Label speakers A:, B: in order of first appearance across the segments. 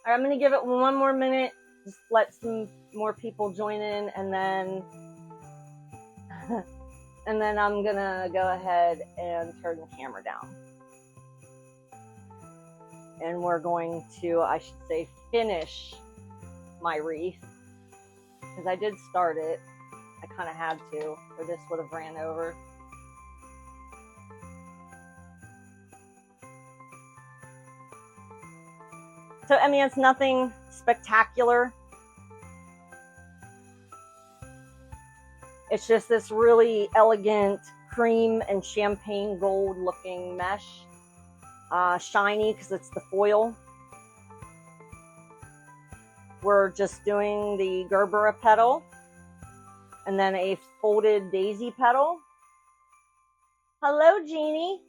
A: All right, I'm going to give it one more minute. Just let some more people join in, and then I'm going to go ahead and turn the camera down. And we're going to, I should say, finish my wreath, because I did start it. I kind of had to, or this would have ran over. So, I mean, it's nothing spectacular. It's just this really elegant cream and champagne gold looking mesh. Shiny because it's the foil. We're just doing the Gerber petal and then a folded daisy petal. Hello, Jeannie.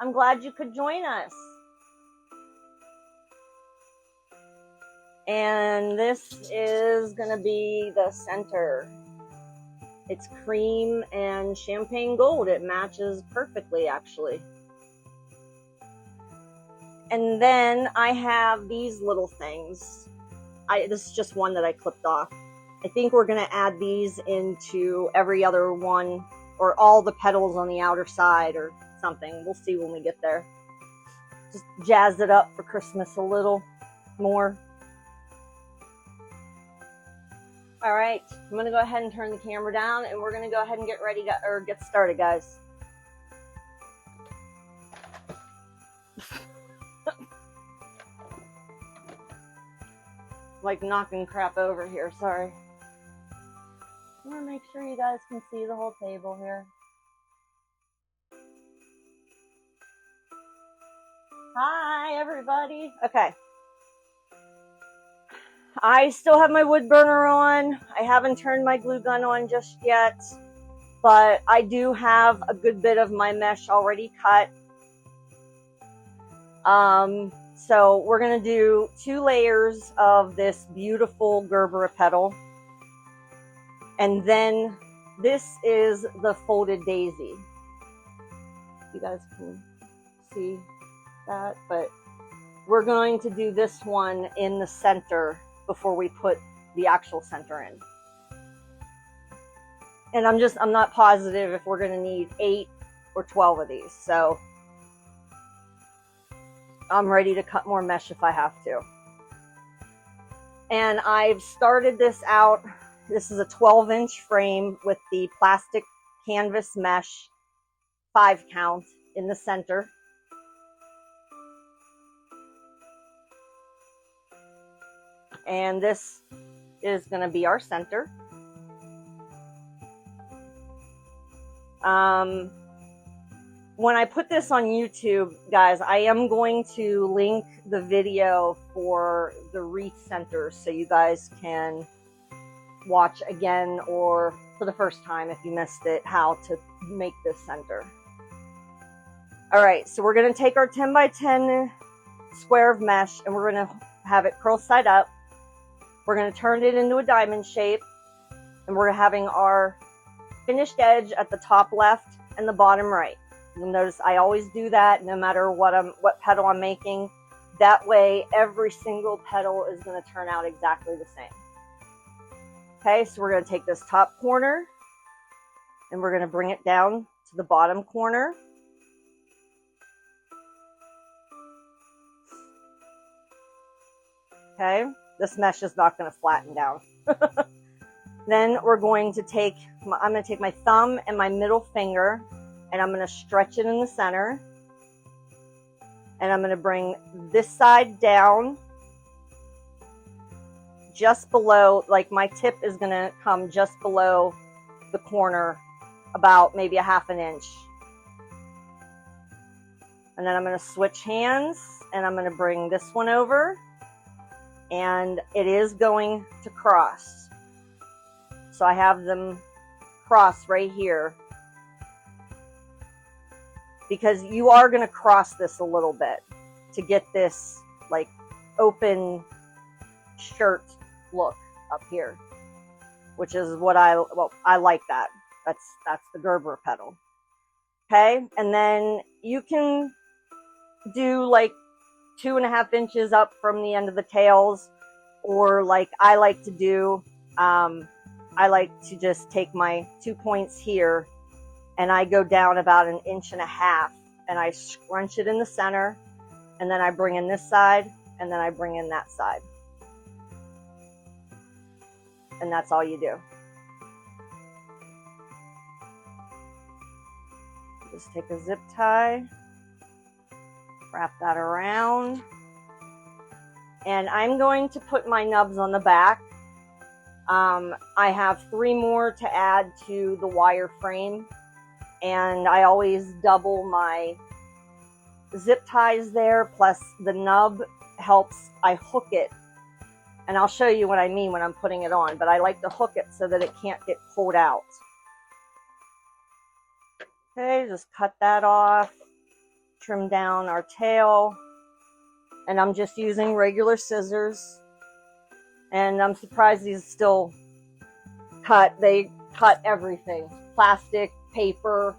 A: I'm glad you could join us. And this is going to be the center. It's cream and champagne gold. It matches perfectly, actually. And then I have these little things. This is just one that I clipped off. I think we're going to add these into every other one, or all the petals on the outer side or something. We'll see when we get there. Just jazz it up for Christmas a little more. All right, I'm going to go ahead and turn the camera down, and we're going to go ahead and get ready, or get started, guys. Like knocking crap over here, sorry. I want to make sure you guys can see the whole table here. Hi, everybody. Okay. I still have my wood burner on. I haven't turned my glue gun on just yet, but I do have a good bit of my mesh already cut. So we're going to do 2 layers of this beautiful Gerber petal. And then this is the folded daisy. You guys can see that, but we're going to do this one in the center before we put the actual center in. And I'm not positive if we're going to need 8 or 12 of these. So I'm ready to cut more mesh if I have to. And I've started this out. This is a 12-inch frame with the plastic canvas mesh 5 count in the center. And this is going to be our center. When I put this on YouTube, guys, I am going to link the video for the wreath center so you guys can watch again, or for the first time if you missed it, how to make this center. All right, so we're going to take our 10 by 10 square of mesh, and we're going to have it curl side up. We're going to turn it into a diamond shape, and we're having our finished edge at the top left and the bottom right. You'll notice I always do that no matter what petal I'm making. That way every single petal is going to turn out exactly the same. Okay, so we're going to take this top corner and we're going to bring it down to the bottom corner. Okay, this mesh is not going to flatten down. Then we're going to take, I'm going to take my thumb and my middle finger, and I'm going to stretch it in the center. And I'm going to bring this side down just below, like my tip is going to come just below the corner, about maybe a ½ inch. And then I'm going to switch hands, and I'm going to bring this one over, and it is going to cross. So I have them cross right here, because you are going to cross this a little bit to get this like open shirt look up here, which is what I like that. That's the Gerber petal. Okay, and then you can do like 2.5 inches up from the end of the tails, or like I like to do, I like to just take my 2 points here and I go down about 1.5 inches and I scrunch it in the center, and then I bring in this side and then I bring in that side. And that's all you do. Just take a zip tie, wrap that around, and I'm going to put my nubs on the back. I have 3 more to add to the wire frame, and I always double my zip ties there, plus the nub helps, I hook it, and I'll show you what I mean when I'm putting it on, but I like to hook it so that it can't get pulled out. Okay, just cut that off, trim down our tail, and I'm just using regular scissors, and I'm surprised these still cut. They cut everything: plastic, paper,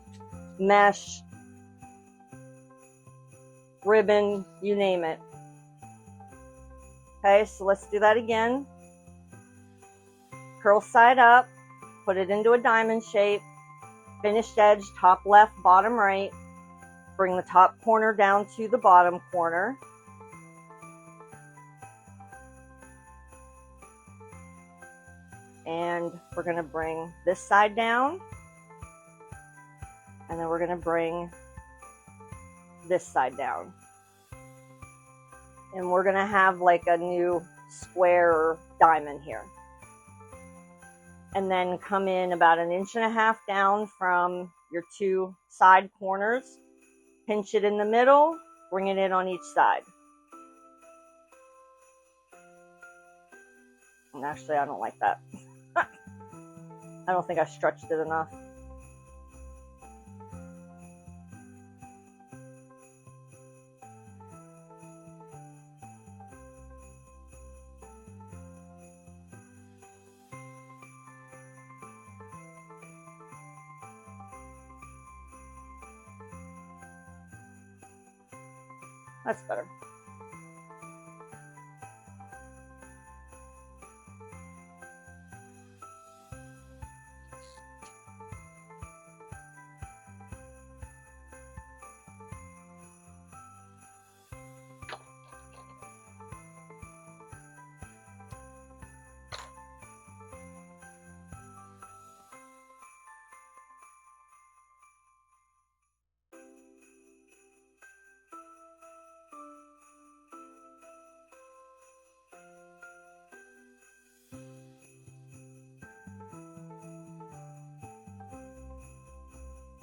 A: mesh, ribbon, you name it. Okay, so let's do that again. Curl side up, put it into a diamond shape, finished edge, top left, bottom right. Bring the top corner down to the bottom corner. And we're going to bring this side down. And then we're going to bring this side down. And we're going to have like a new square or diamond here. And then come in about 1.5 inches down from your 2 side corners. Pinch it in the middle, bring it in on each side. And actually, I don't like that. I don't think I stretched it enough. That's better.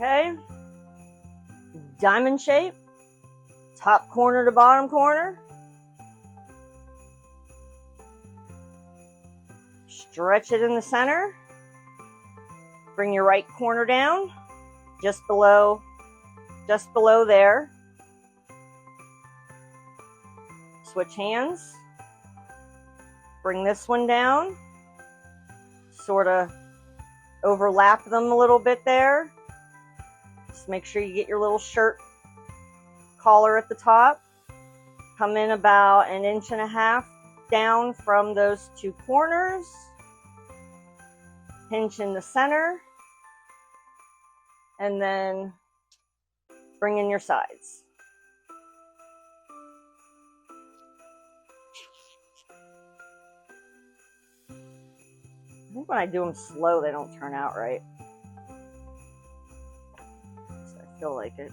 A: Okay, diamond shape, top corner to bottom corner. Stretch it in the center. Bring your right corner down, just below there. Switch hands. Bring this one down. Sort of overlap them a little bit there. Just make sure you get your little shirt collar at the top. Come in about 1.5 inches down from those 2 corners. Pinch in the center. And then bring in your sides. I think when I do them slow, they don't turn out right. I feel like it.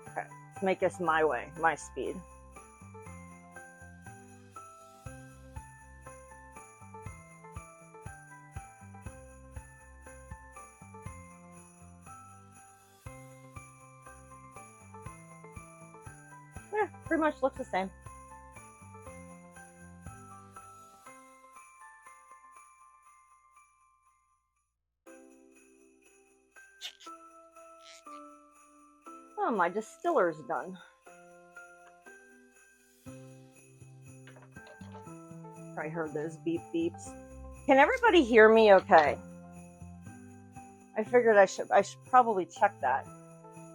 A: Okay, let's make this my way, my speed. Yeah, pretty much looks the same. Oh, my distiller's done. I heard those beep beeps. Can everybody hear me okay? I figured I should probably check that.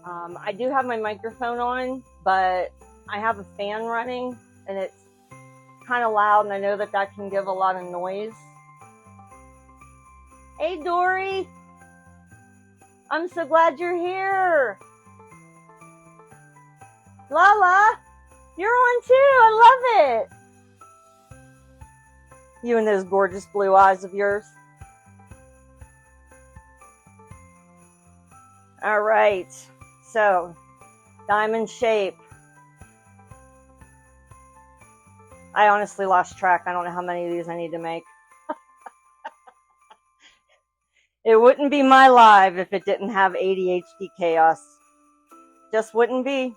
A: I do have my microphone on, but I have a fan running and it's kind of loud, and I know that that can give a lot of noise. Hey, Dory. I'm so glad you're here. Lala, you're on too. I love it. You and those gorgeous blue eyes of yours. All right. So, diamond shape. I honestly lost track. I don't know how many of these I need to make. It wouldn't be my live if it didn't have ADHD chaos. Just wouldn't be.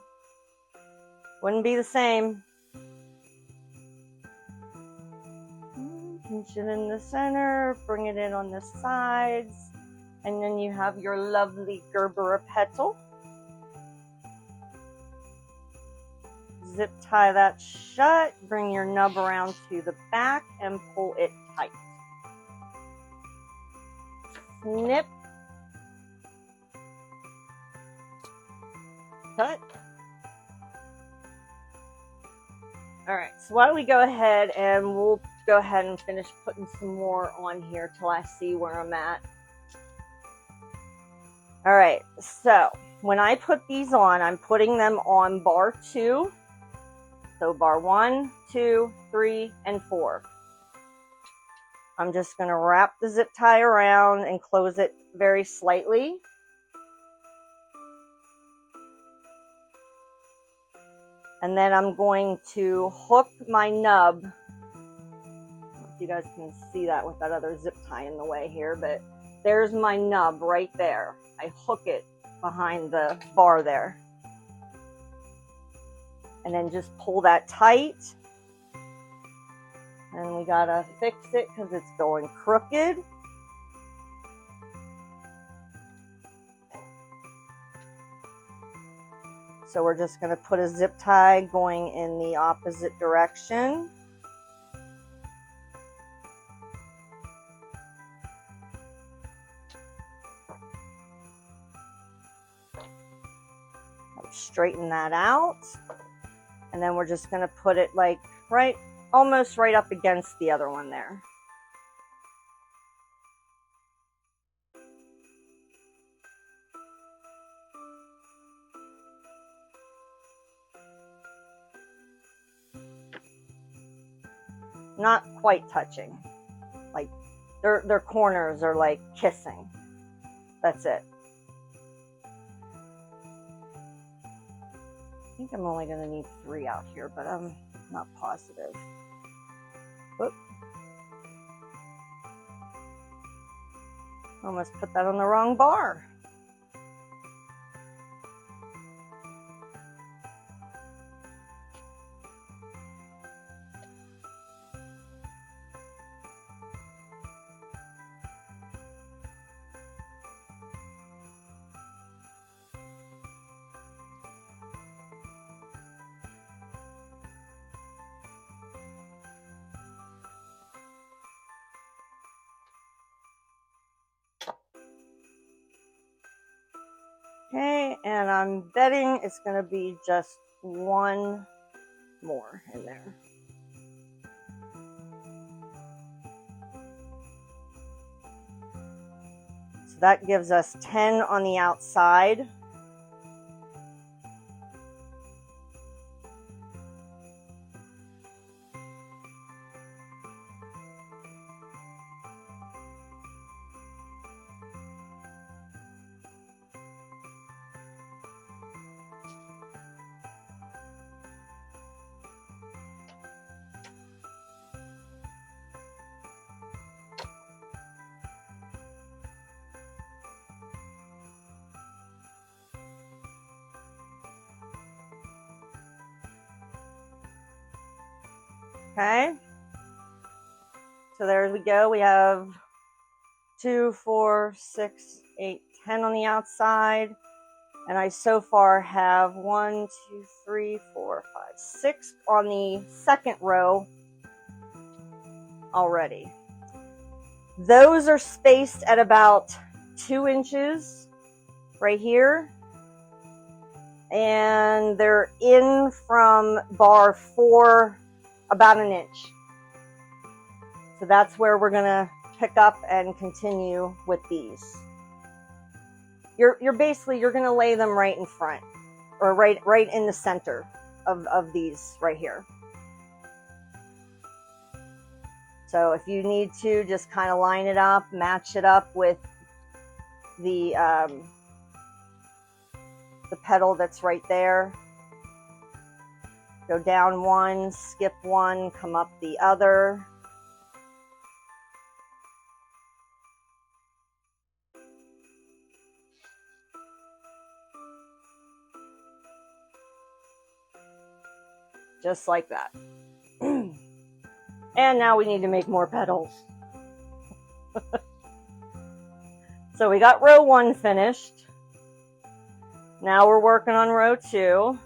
A: Wouldn't be the same. Pinch it in the center, bring it in on the sides, and then you have your lovely Gerber petal. Zip tie that shut, bring your nub around to the back and pull it tight. Snip. Cut. All right, so why don't we go ahead and we'll go ahead and finish putting some more on here till I see where I'm at. All right, so when I put these on, I'm putting them on bar 2. So bar 1, 2, 3, and 4. I'm just going to wrap the zip tie around and close it very slightly. And then I'm going to hook my nub. I don't know if you guys can see that with that other zip tie in the way here, but there's my nub right there. I hook it behind the bar there. And then just pull that tight. And we gotta fix it because it's going crooked. So we're just gonna put a zip tie going in the opposite direction. Straighten that out. And then we're just gonna put it like almost right up against the other one there. Not quite touching. Like their corners are like kissing. That's it. I think I'm only going to need 3 out here, but I'm not positive. Whoop. Almost put that on the wrong bar. Okay, and I'm betting it's going to be just one more in there. So that gives us 10 on the outside. Okay, so there we go. We have 2, 4, 6, 8, 10 on the outside. And I so far have 1, 2, 3, 4, 5, 6 on the second row already. Those are spaced at about 2 inches right here. And they're in from bar 4 about an inch. So that's where we're gonna pick up and continue with these. You're basically, you're gonna lay them right in front, or right in the center of these right here. So if you need to, just kind of line it up, match it up with the petal that's right there. Go down one, skip one, come up the other. Just like that. And now we need to make more petals. So we got row 1 finished. Now we're working on row 2.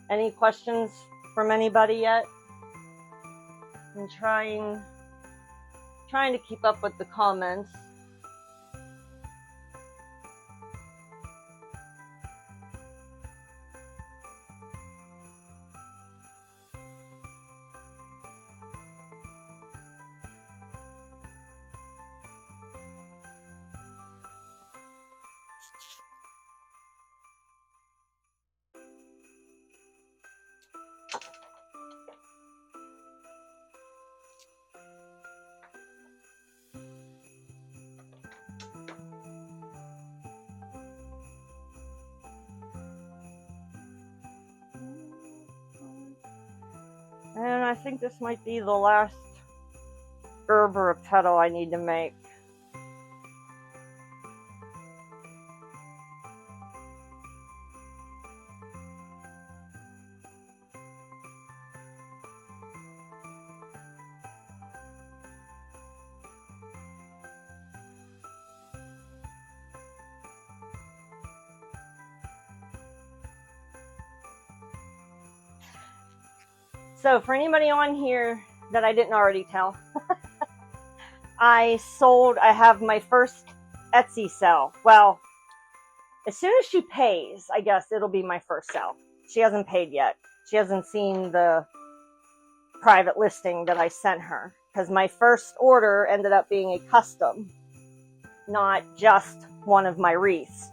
A: Any questions from anybody yet? I'm trying to keep up with the comments. And I think this might be the last Gerber petal I need to make. So for anybody on here that I didn't already tell, I have my first Etsy sell. Well, as soon as she pays, I guess it'll be my first sell. She hasn't paid yet. She hasn't seen the private listing that I sent her, because my first order ended up being a custom, not just one of my wreaths.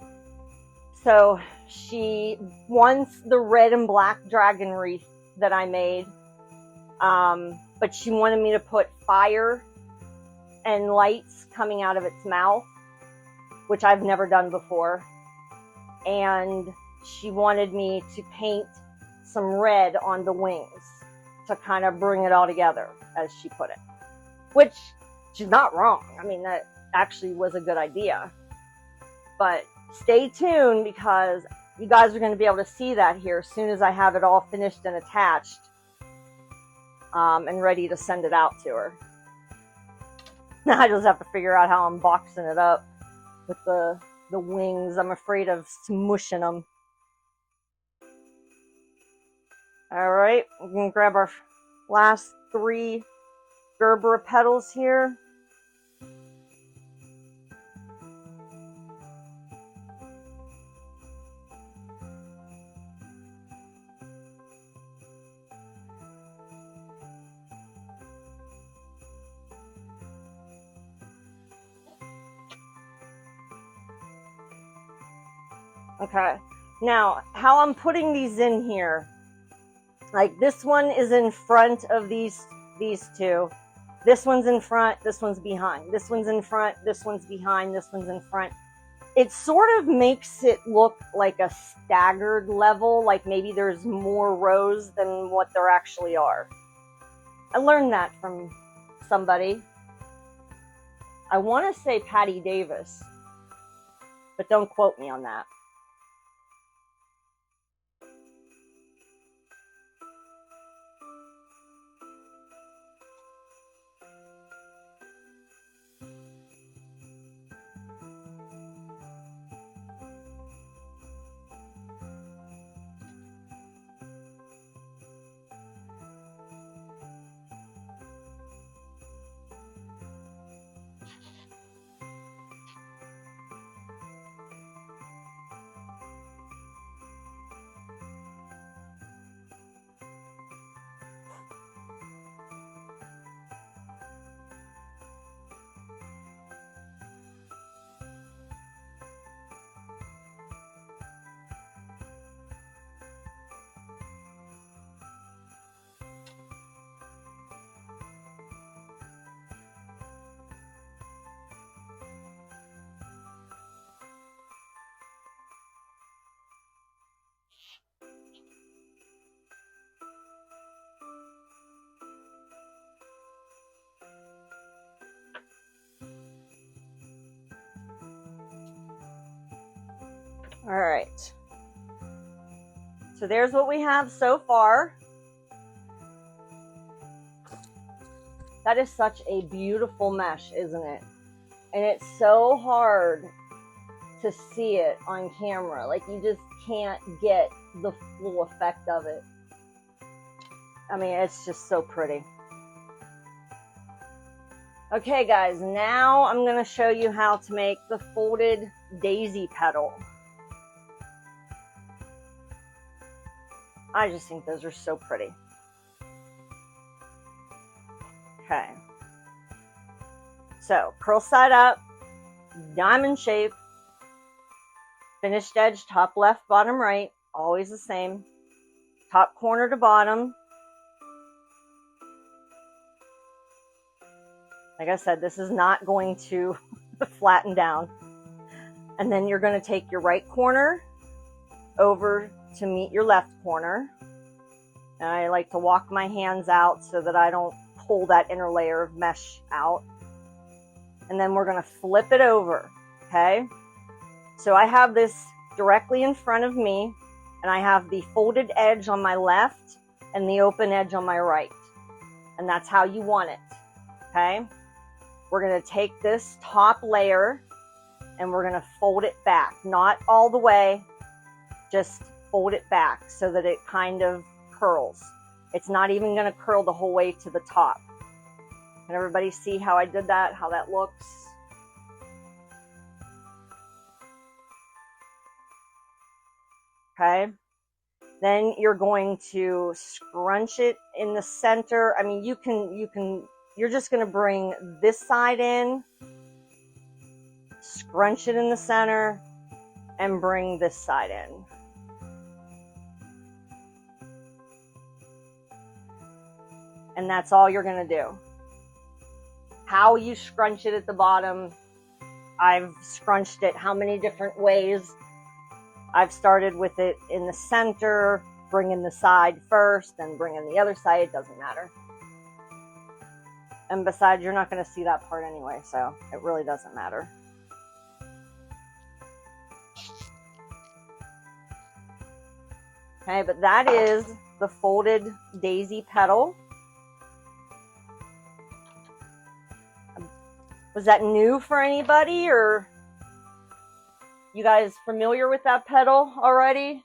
A: So she wants the red and black dragon wreath that I made, but she wanted me to put fire and lights coming out of its mouth, which I've never done before. And she wanted me to paint some red on the wings to kind of bring it all together, as she put it. Which, she's not wrong. I mean, that actually was a good idea. But stay tuned, because you guys are going to be able to see that here as soon as I have it all finished and attached, and ready to send it out to her. Now I just have to figure out how I'm boxing it up with the wings. I'm afraid of smushing them. All right, we're going to grab our last 3 Gerber petals here. Okay, now how I'm putting these in here, like this one is in front of these 2. This one's in front, this one's behind. This one's in front, this one's behind, this one's in front. It sort of makes it look like a staggered level, like maybe there's more rows than what there actually are. I learned that from somebody. I want to say Patty Davis, but don't quote me on that. All right. So there's what we have so far. That is such a beautiful mesh, isn't it? And it's so hard to see it on camera. Like, you just can't get the full effect of it. I mean, it's just so pretty. Okay, guys, now I'm going to show you how to make the folded daisy petal. I just think those are so pretty. Okay. So, curl side up, diamond shape, finished edge, top left, bottom right, always the same. Top corner to bottom. Like I said, this is not going to flatten down. And then you're going to take your right corner over to meet your left corner. And I like to walk my hands out so that I don't pull that inner layer of mesh out. And then we're going to flip it over, okay? So I have this directly in front of me, and I have the folded edge on my left and the open edge on my right. And that's how you want it, okay? We're going to take this top layer and we're going to fold it back. Not all the way, just fold it back so that it kind of curls. It's not even going to curl the whole way to the top. Can everybody see how I did that, how that looks? Okay. Then you're going to scrunch it in the center. I mean, you're just going to bring this side in, scrunch it in the center, and bring this side in. And that's all you're going to do. How you scrunch it at the bottom, I've scrunched it how many different ways. I've started with it in the center, bringing the side first, then bringing the other side. It doesn't matter. And besides, you're not going to see that part anyway, so it really doesn't matter. Okay, but that is the folded daisy petal. Was that new for anybody, or you guys familiar with that petal already?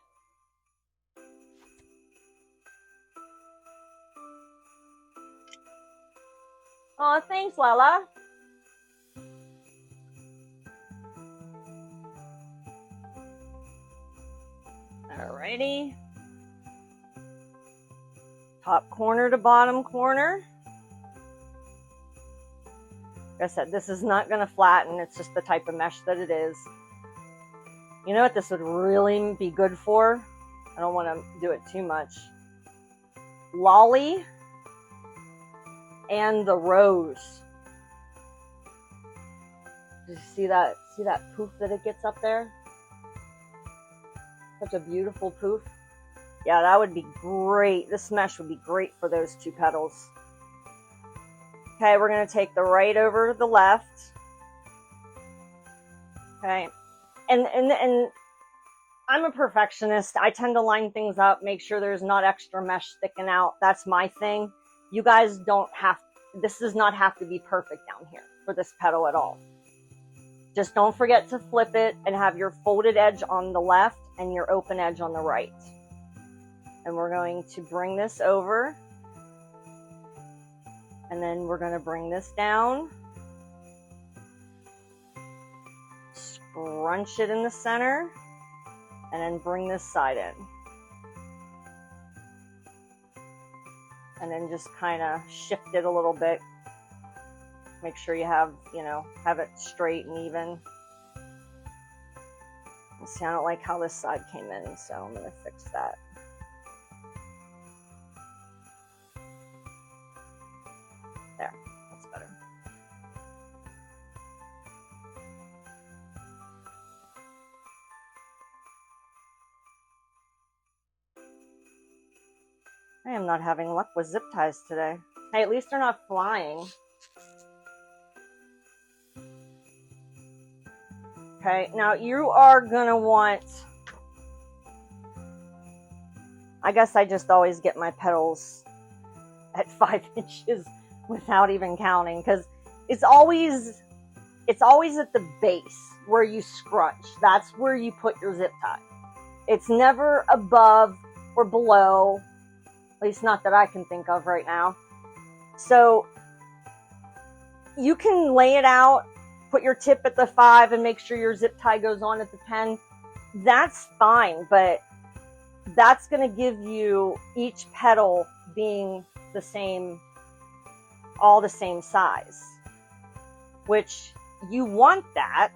A: Oh, thanks, Lala. Alrighty. Top corner to bottom corner. Like I said, this is not going to flatten. It's just the type of mesh that it is. You know what this would really be good for? I don't want to do it too much. Lolly and the rose. Did you see that? See that poof that it gets up there? Such a beautiful poof. Yeah, that would be great. This mesh would be great for those two petals. Okay, we're going to take the right over to the left. Okay. And I'm a perfectionist. I tend to line things up, make sure there's not extra mesh sticking out. That's my thing. You guys don't have, this does not have to be perfect down here for this petal at all. Just don't forget to flip it and have your folded edge on the left and your open edge on the right. And we're going to bring this over. And then we're going to bring this down. Scrunch it in the center. And then bring this side in. And then just kind of shift it a little bit. Make sure you have, have it straight and even. See, I don't like how this side came in, so I'm going to fix that. There, that's better. I am not having luck with zip ties today. Hey, at least they're not flying. Okay, now you are going to want I guess I just always get my petals at 5 inches without even counting, because it's always at the base where you scrunch. That's where you put your zip tie. It's never above or below, at least not that I can think of right now. So you can lay it out, put your tip at the 5 and make sure your zip tie goes on at the 10. That's fine, but that's going to give you each petal being the same, all the same size, which you want that.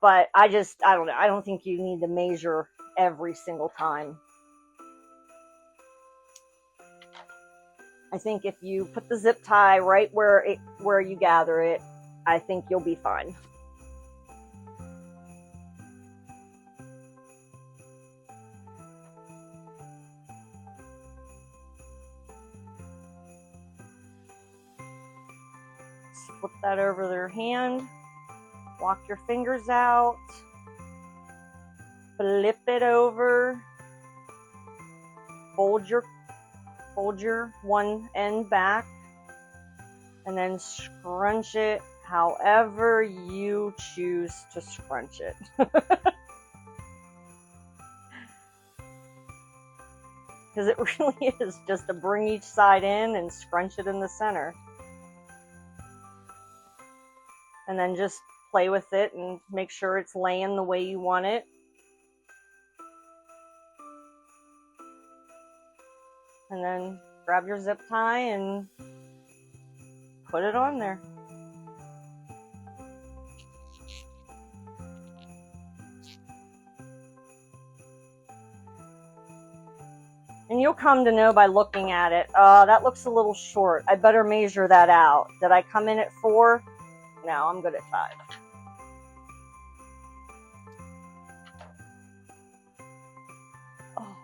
A: But I don't know. I don't think you need to measure every single time. I think if you put the zip tie right where you gather it, I think you'll be fine. Flip that over their hand. Walk your fingers out. Flip it over. Fold your one end back. And then scrunch it however you choose to scrunch it. Because it really is just to bring each side in and scrunch it in the center. And then just play with it and make sure it's laying the way you want it. And then grab your zip tie and put it on there. And you'll come to know by looking at it, that looks a little short. I better measure that out. Did I come in at 4? No, I'm good at 5. Oh.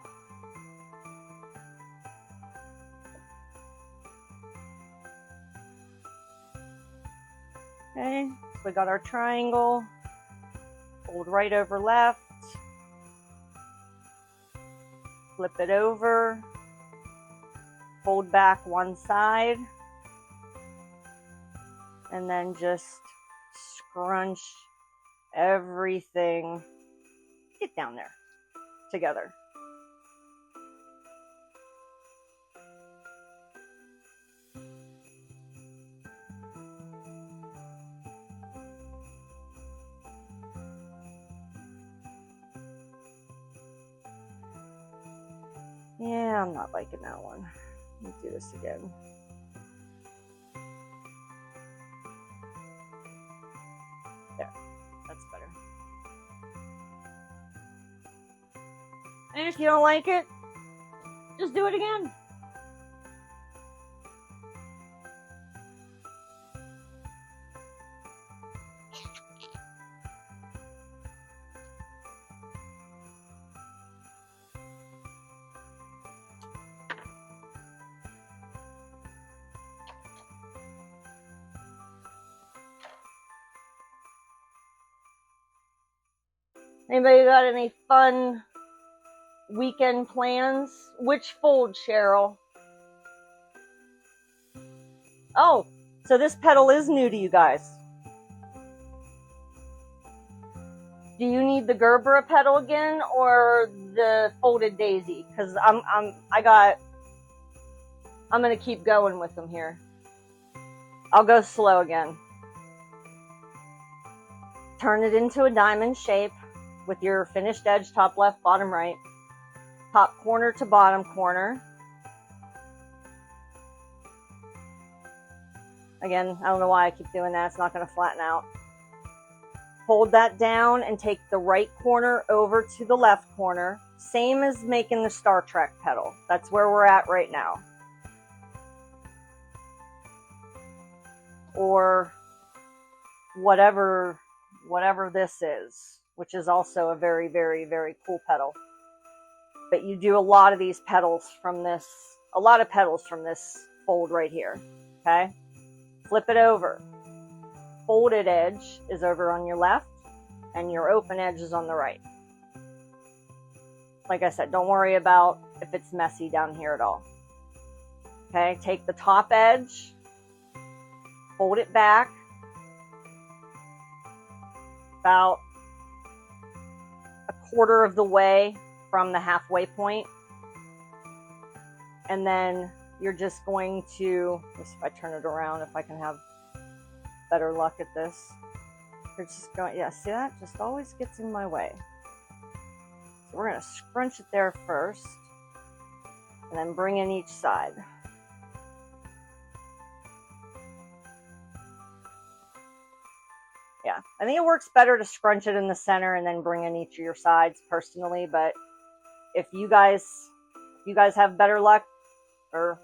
A: Okay, so we got our triangle. Fold right over left. Flip it over. Fold back one side. And then just scrunch everything, get down there, together. Yeah, I'm not liking that one. Let me do this again. There, that's better. And if you don't like it, just do it again. Anybody got any fun weekend plans? Which fold, Cheryl? Oh, so this petal is new to you guys. Do you need the Gerber petal again or the folded daisy? Because I'm gonna keep going with them here. I'll go slow again. Turn it into a diamond shape with your finished edge, top left, bottom right, top corner to bottom corner. Again, I don't know why I keep doing that. It's not going to flatten out. Hold that down and take the right corner over to the left corner. Same as making the Star Trek petal. That's where we're at right now. Or whatever this is, which is also a very, very, very cool petal. But you do a lot of these petals from this, a lot of petals from this fold right here, okay? Flip it over. Folded edge is over on your left, and your open edge is on the right. Like I said, don't worry about if it's messy down here at all. Okay, take the top edge, fold it back about a quarter of the way from the halfway point. And then you're just going to, let's see if I turn it around, if I can have better luck at this. You're just going, yeah, see that? Just always gets in my way. So we're going to scrunch it there first, and then bring in each side. Yeah, I think it works better to scrunch it in the center and then bring in each of your sides personally, but if you guys have better luck, or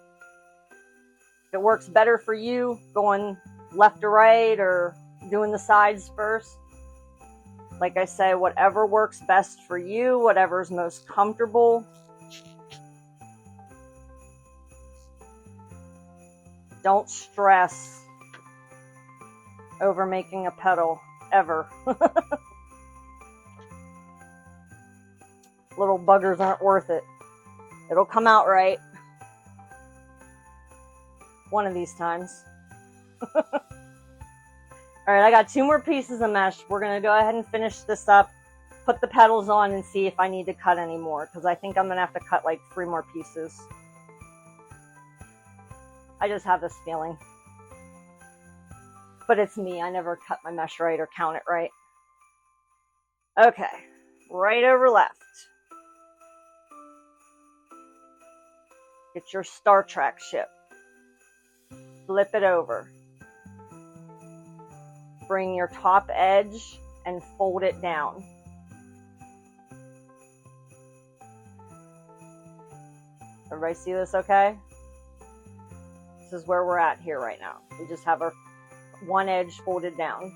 A: if it works better for you going left to right or doing the sides first, like I say, whatever works best for you, whatever's most comfortable. Don't stress over making a petal, ever. Little buggers aren't worth it. It'll come out right one of these times. All right, I got 2 more pieces of mesh. We're going to go ahead and finish this up, put the petals on, and see if I need to cut any more, because I think I'm going to have to cut like 3 more pieces. I just have this feeling. But it's me. I never cut my mesh right or count it right. Okay, right over left. Get your Star Trek ship. Flip it over. Bring your top edge and fold it down. Everybody see this okay? This is where we're at here right now. We just have our one edge folded down.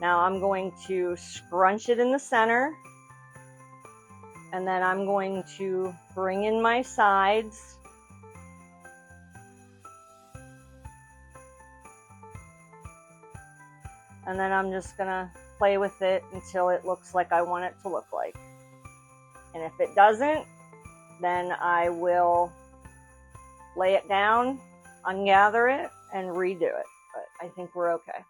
A: Now I'm going to scrunch it in the center, and then I'm going to bring in my sides. And then I'm just gonna play with it until it looks like I want it to look like. And if it doesn't, then I will lay it down, ungather it, and redo it. But I think we're okay.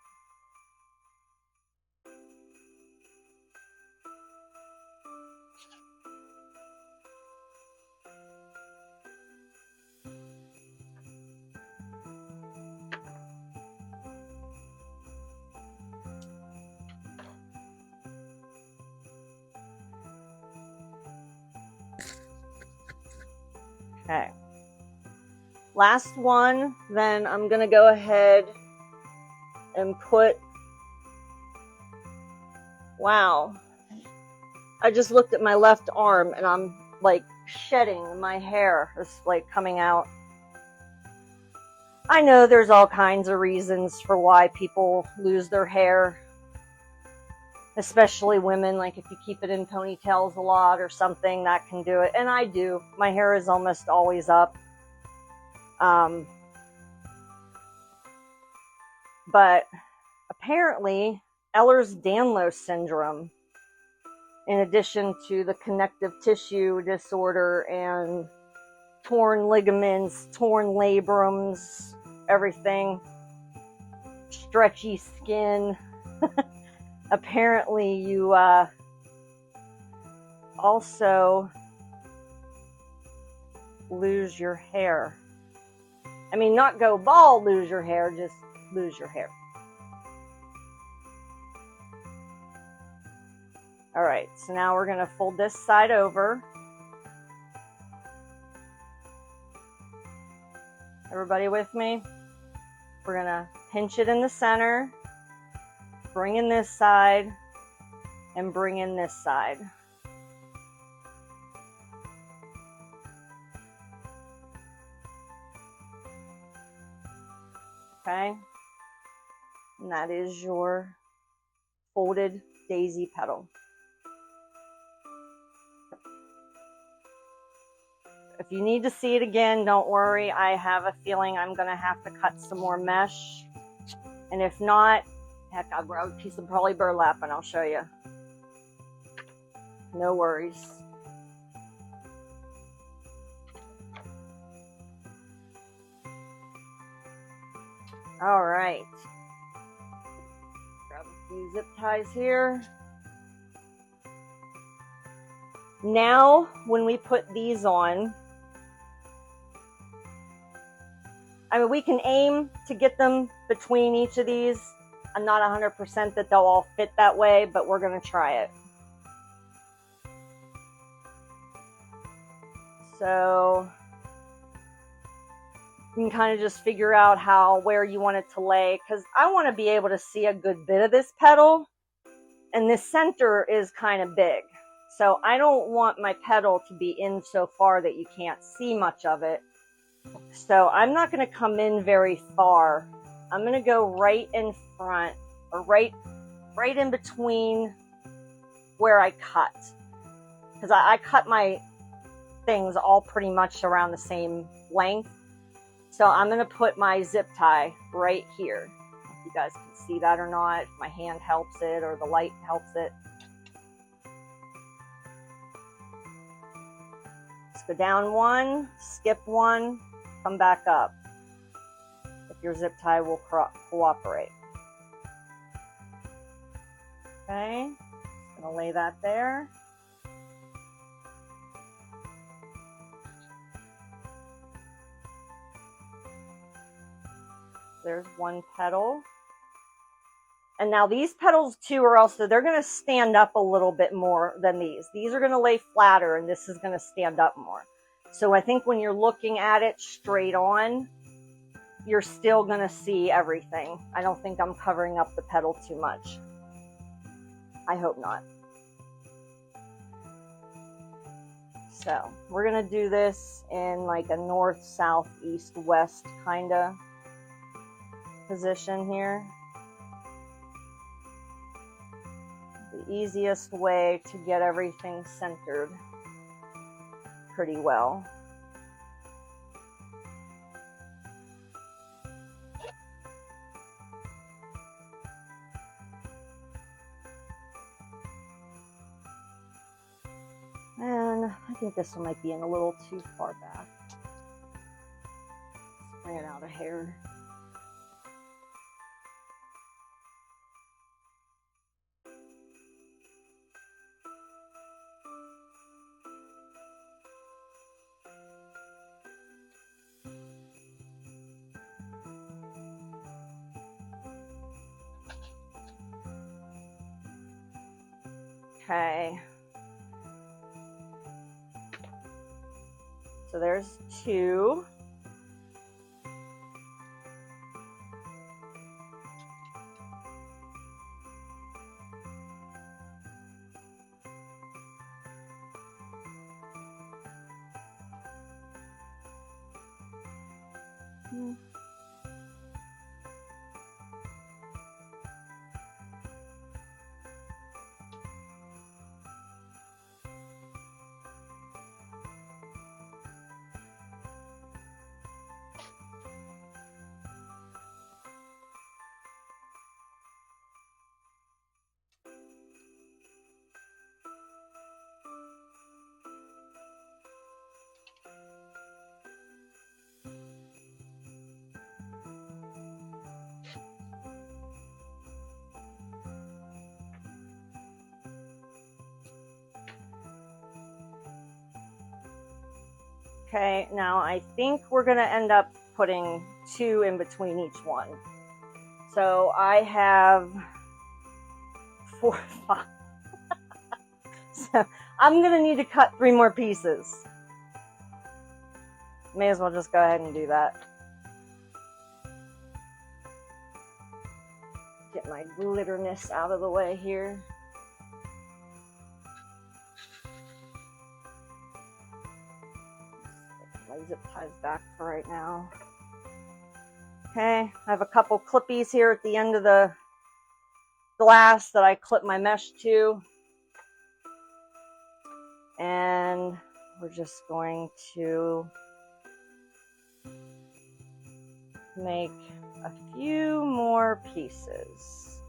A: Okay. Last one, then I'm going to go ahead and put, wow, I just looked at my left arm and I'm like shedding, my hair is like coming out. I know there's all kinds of reasons for why people lose their hair, especially women, like if you keep it in ponytails a lot or something, that can do it. And I do. My hair is almost always up. But apparently, Ehlers-Danlos syndrome, in addition to the connective tissue disorder and torn ligaments, torn labrums, everything, stretchy skin, apparently you also lose your hair. I mean, not go bald, lose your hair, just lose your hair. All right, so now we're going to fold this side over. Everybody with me? We're going to pinch it in the center, bring in this side, and bring in this side. Okay, and that is your folded daisy petal. If you need to see it again, don't worry. I have a feeling I'm going to have to cut some more mesh. And if not, Heck, I'll grab a piece of probably burlap and I'll show you. No worries. All right. Grab a few zip ties here. Now, when we put these on, I mean, we can aim to get them between each of these. I'm not 100% that they'll all fit that way, but we're going to try it. So you can kind of just figure out where you want it to lay, because I want to be able to see a good bit of this petal, and this center is kind of big. So I don't want my petal to be in so far that you can't see much of it. So I'm not going to come in very far. I'm going to go right in front, or right in between where I cut. Because I cut my things all pretty much around the same length. So I'm going to put my zip tie right here. If you guys can see that or not, if my hand helps it or the light helps it. Go down one, skip one, come back up. If your zip tie will cooperate. Okay, just gonna lay that there. There's one petal. And now these petals too are also, they're going to stand up a little bit more than these. These are going to lay flatter and this is going to stand up more. So I think when you're looking at it straight on, you're still going to see everything. I don't think I'm covering up the petal too much. I hope not. So we're going to do this in like a north, south, east, west kind of position here. The easiest way to get everything centered pretty well. And I think this one might be in a little too far back. Let's bring it out a hair. Okay. So there's two. Okay, now I think we're going to end up putting two in between each one. So I have 4, 5. So I'm going to need to cut 3 more pieces. May as well just go ahead and do that. Get my glitterness out of the way here. My zip ties back for right now. Okay, I have a couple clippies here at the end of the glass that I clip my mesh to. And we're just going to make a few more pieces.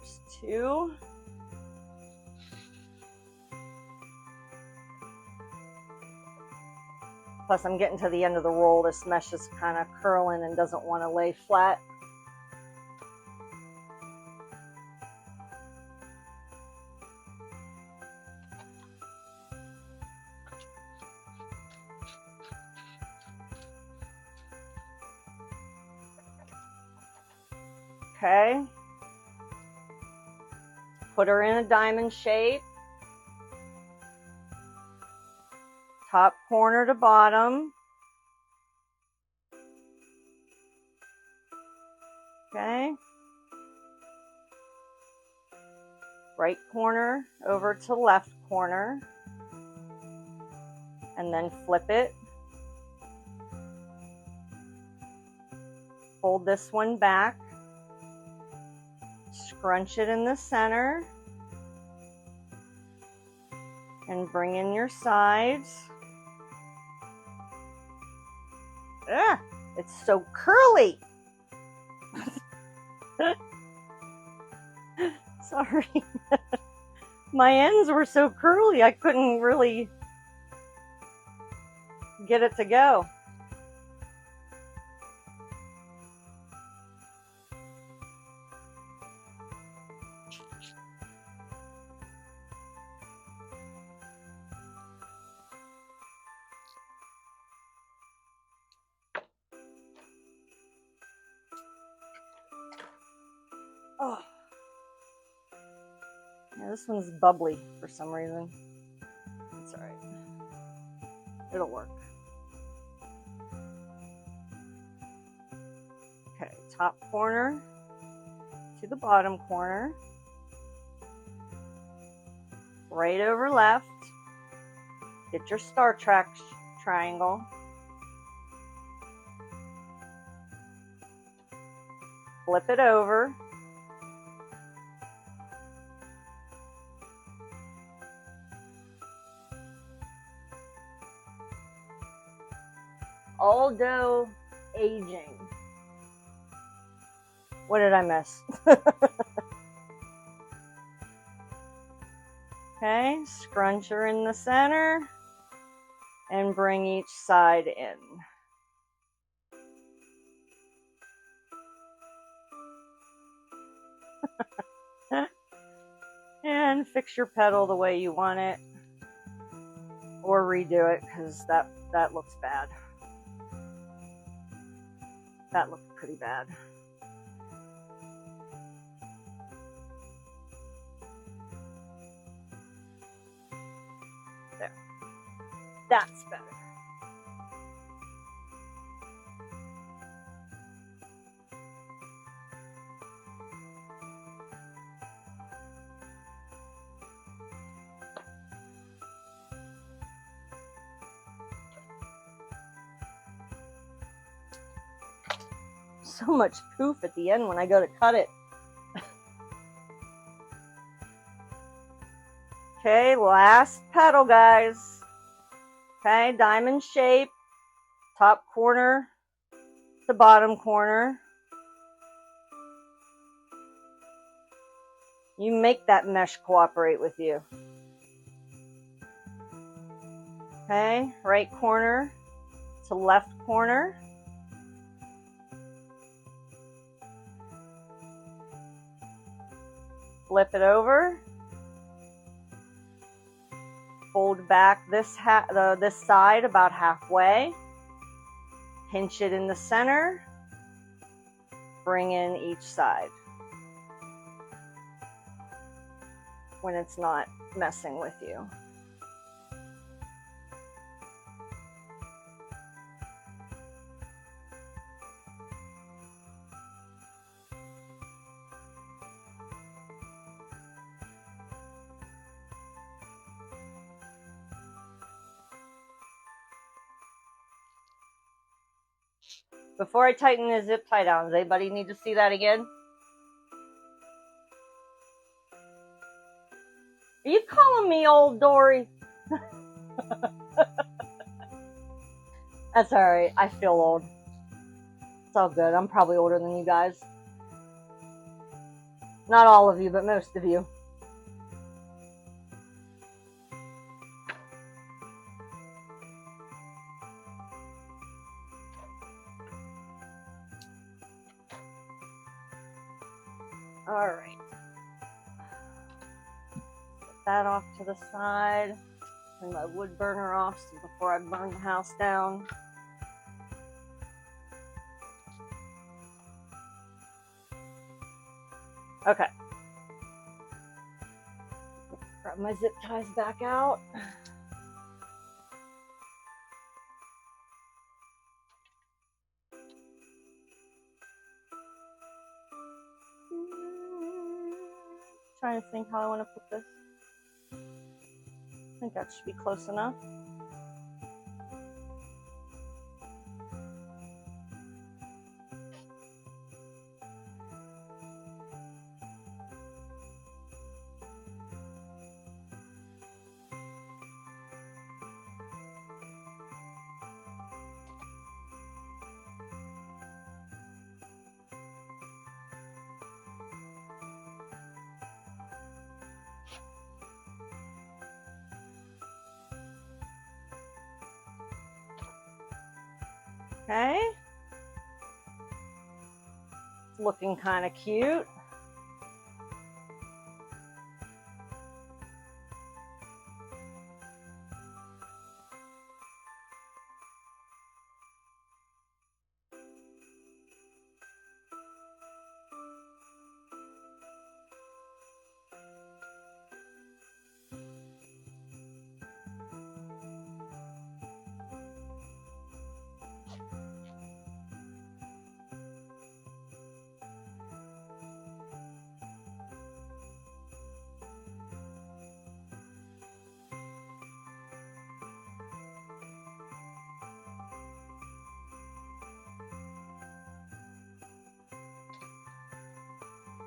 A: times 2. Plus, I'm getting to the end of the roll. This mesh is kind of curling and doesn't want to lay flat. Okay. Put her in a diamond shape. Top corner to bottom. Okay. Right corner over to left corner. And then flip it. Fold this one back. Scrunch it in the center. And bring in your sides. Ugh, it's so curly. Sorry. My ends were so curly, I couldn't really get it to go. Oh. Yeah, this one's bubbly for some reason. It's alright. It'll work. Okay, top corner to the bottom corner. Right over left. Get your Star Trek triangle. Flip it over. Aldo aging. What did I miss? Okay, scrunch her in the center and bring each side in. And fix your petal the way you want it, or redo it because that looks bad. That looked pretty bad. There. That's better. So much poof at the end when I go to cut it. Okay, last petal, guys. Okay, diamond shape, top corner to bottom corner. You make that mesh cooperate with you. Okay, right corner to left corner. Flip it over. Fold back this side about halfway. Pinch it in the center. Bring in each side when it's not messing with you. Before I tighten the zip tie down, does anybody need to see that again? Are you calling me old, Dory? That's alright. I feel old. It's all good. I'm probably older than you guys. Not all of you, but most of you. All right. Set that off to the side. Turn my wood burner off before I burn the house down. Okay. Grab my zip ties back out. Trying to think how I want to put this. I think that should be close enough. Okay. It's looking kind of cute.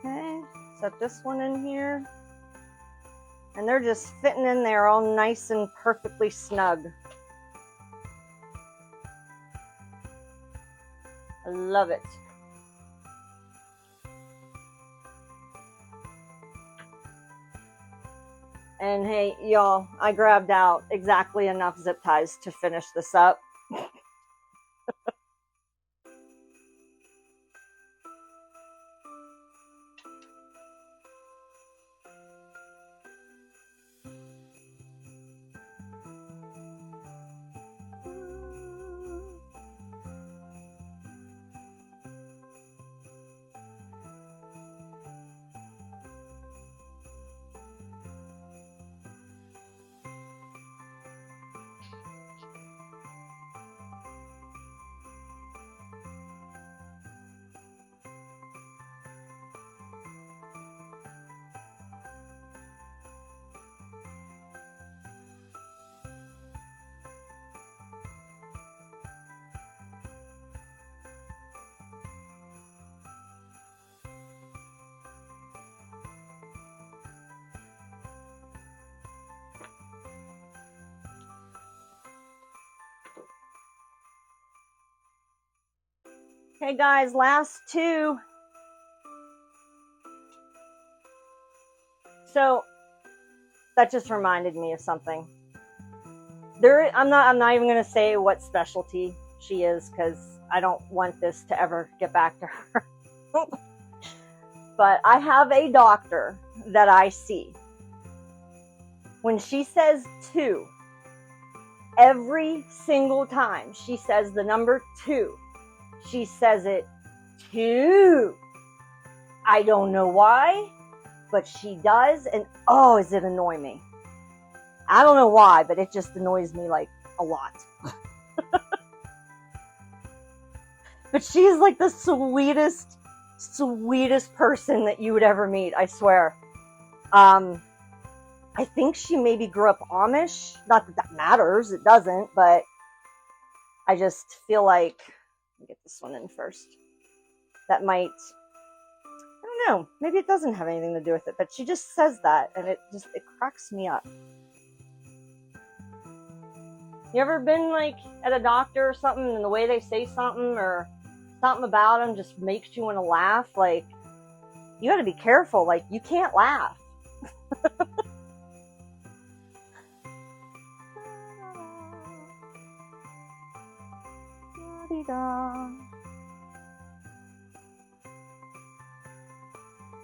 A: Okay, set this one in here. And they're just fitting in there all nice and perfectly snug. I love it. And hey, y'all, I grabbed out exactly enough zip ties to finish this up. Okay, guys, last two. So that just reminded me of something. I'm not even going to say what specialty she is because I don't want this to ever get back to her. But I have a doctor that I see. When she says 2, every single time she says the number 2, she says it 2. I don't know why, but she does, and oh, does it annoy me. I don't know why, but it just annoys me like a lot. But she's like the sweetest person that you would ever meet, I swear. I think she maybe grew up Amish. Not that that matters, it doesn't, but I just feel like, let me get this one in first. That might, I don't know, maybe it doesn't have anything to do with it, but she just says that, and it cracks me up. You ever been like at a doctor or something, and the way they say something or something about them just makes you want to laugh? Like, You got to be careful. Like, you can't laugh.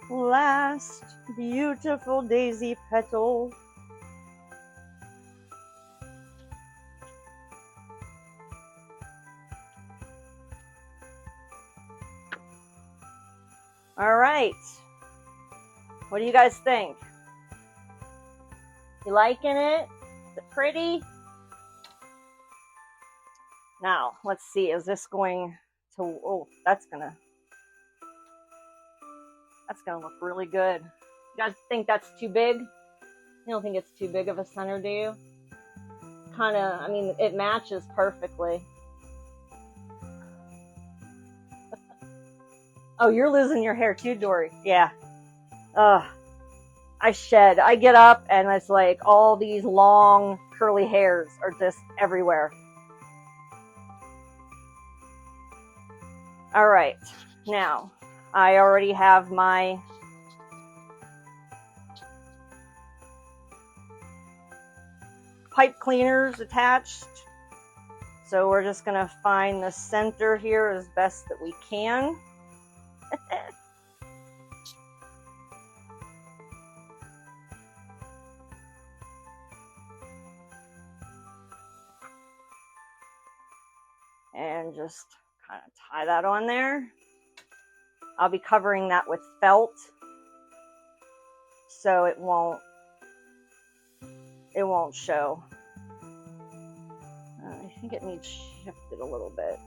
A: Last beautiful daisy petal. All right. What do you guys think? You liking it? Is it pretty? Now, let's see. Is this going to, oh, that's gonna look really good. You guys think that's too big? You don't think it's too big of a center, do you? Kind of, I mean, it matches perfectly. Oh, you're losing your hair too, Dory. Yeah. I shed. I get up and it's like all these long curly hairs are just everywhere. All right. Now, I already have my pipe cleaners attached. So we're just going to find the center here as best that we can. And just kind of tie that on there. I'll be covering that with felt so it won't show. I think it needs shifted a little bit.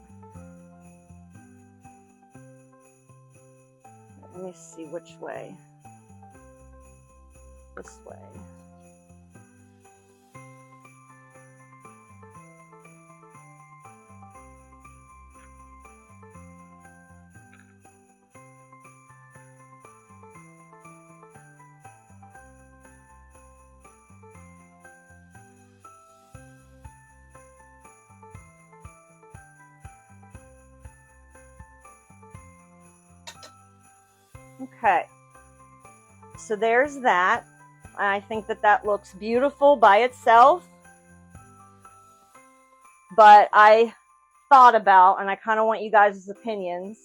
A: Let me see which way. This way. Okay, so there's that. I think that that looks beautiful by itself, but I thought about, and I kind of want you guys' opinions,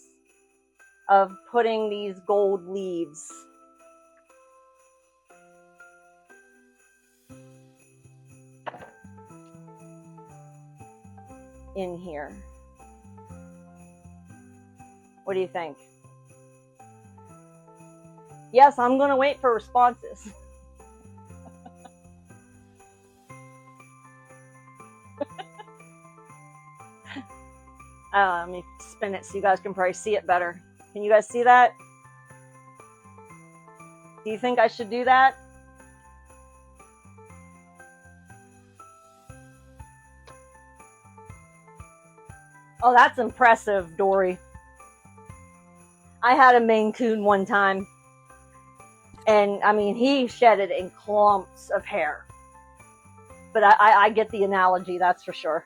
A: of putting these gold leaves in here. What do you think? Yes, I'm going to wait for responses. Let me spin it so you guys can probably see it better. Can you guys see that? Do you think I should do that? Oh, that's impressive, Dory. I had a Maine Coon one time. And, I mean, he shedded in clumps of hair. But I get the analogy, that's for sure.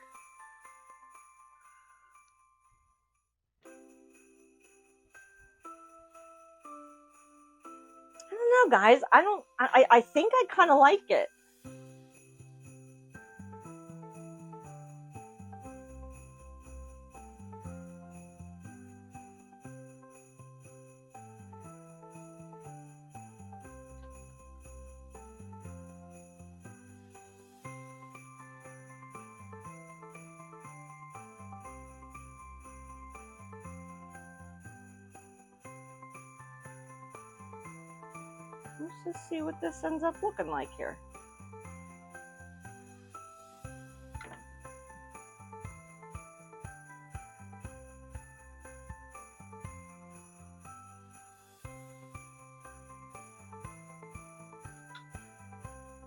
A: I don't know, guys. I think I kind of like it. Let's just see what this ends up looking like here.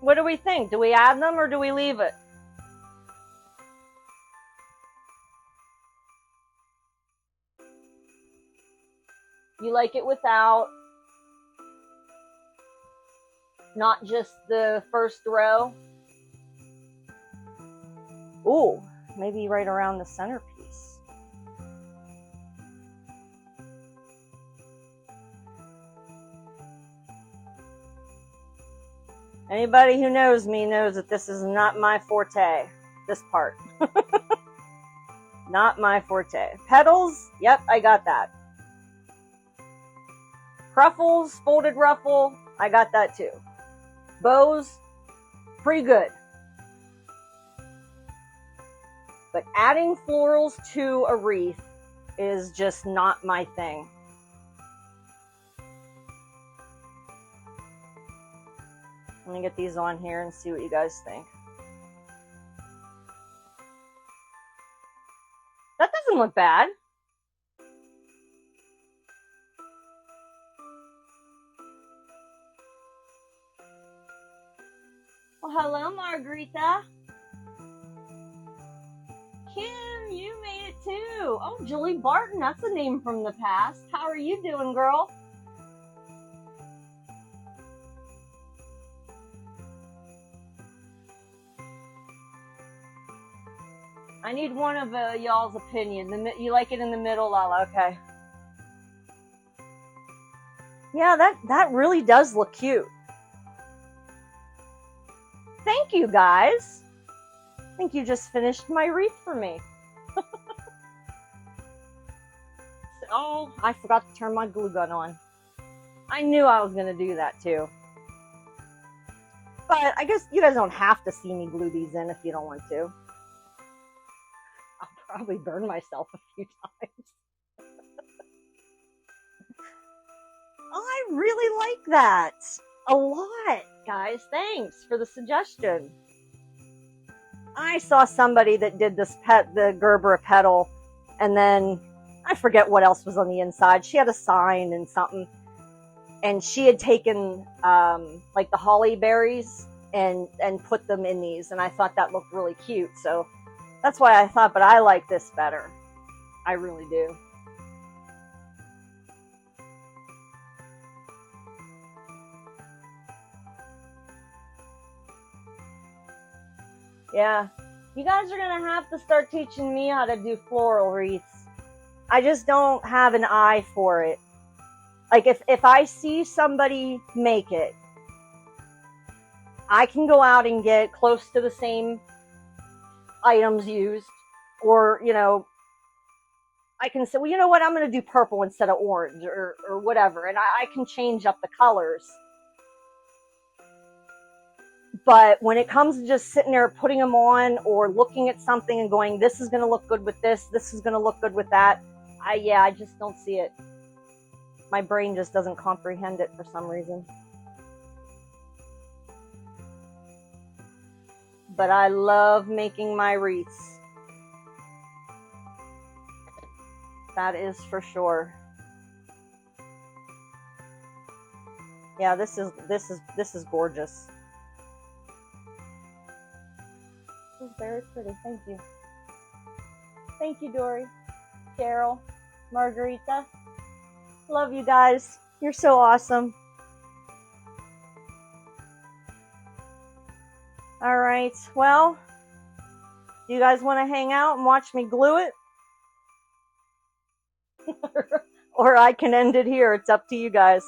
A: What do we think? Do we add them or do we leave it? You like it without? Not just the first row? Ooh, maybe right around the centerpiece. Anybody who knows me knows that this is not my forte. This part. Not my forte. Petals, yep, I got that. Ruffles, folded ruffle, I got that too. Bows, pretty good. But adding florals to a wreath is just not my thing. Let me get these on here and see what you guys think. That doesn't look bad. Well, hello, Margarita. Kim, you made it too. Oh, Julie Barton, that's a name from the past. How are you doing, girl? I need one of y'all's opinion. You like it in the middle, Lala? Okay. Yeah, that really does look cute. Thank you, guys. I think you just finished my wreath for me. Oh, I forgot to turn my glue gun on. I knew I was going to do that too. But I guess you guys don't have to see me glue these in if you don't want to. I'll probably burn myself a few times. Oh, I really like that. A lot, guys. Thanks for the suggestion. I saw somebody that did the Gerber petal, and then I forget what else was on the inside. She had a sign and something, and she had taken like the holly berries and put them in these, and I thought that looked really cute. So that's why I thought, but I like this better. I really do. Yeah, you guys are gonna have to start teaching me how to do floral wreaths. I just don't have an eye for it. Like if I see somebody make it, I can go out and get close to the same items used, or I can say, well, you know what, I'm going to do purple instead of orange, or whatever, and I can change up the colors. But when it comes to just sitting there putting them on or looking at something and going, this is going to look good with this is going to look good with that, I just don't see it. My brain just doesn't comprehend it for some reason. But I love making my wreaths. That is for sure. Yeah, this is gorgeous. This is very pretty. Thank you. Thank you, Dory, Cheryl, Margarita. Love you guys. You're so awesome. All right. Well, do you guys want to hang out and watch me glue it? Or I can end it here. It's up to you guys.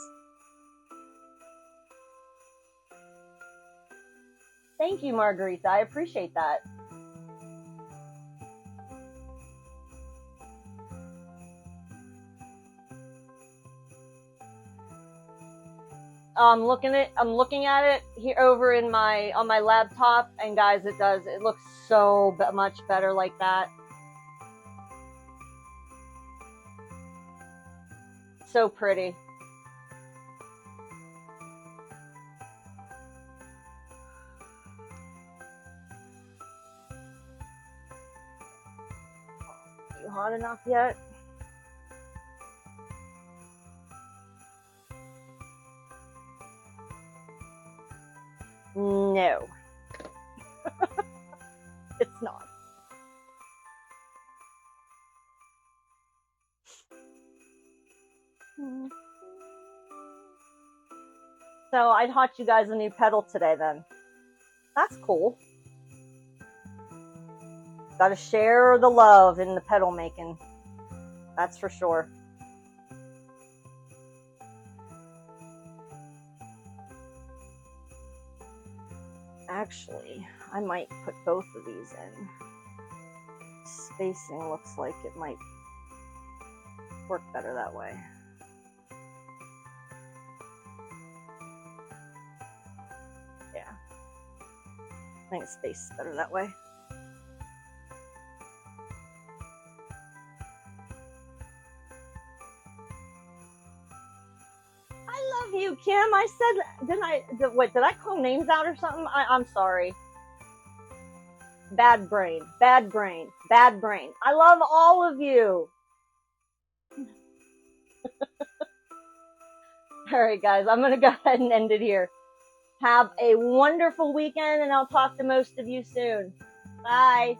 A: Thank you, Margarita. I appreciate that. I'm looking at it here over on my laptop, and guys, it looks so much better like that. So pretty. You hot enough yet? No. It's not. So I taught you guys a new petal today then. That's cool. Gotta share the love in the petal making. That's for sure. Actually, I might put both of these in. Spacing looks like it might work better that way. Yeah, I think space is better that way. I love you, Kim. I said, did I call names out or something? I'm sorry. Bad brain, bad brain, bad brain. I love all of you. All right, guys, I'm going to go ahead and end it here. Have a wonderful weekend, and I'll talk to most of you soon. Bye.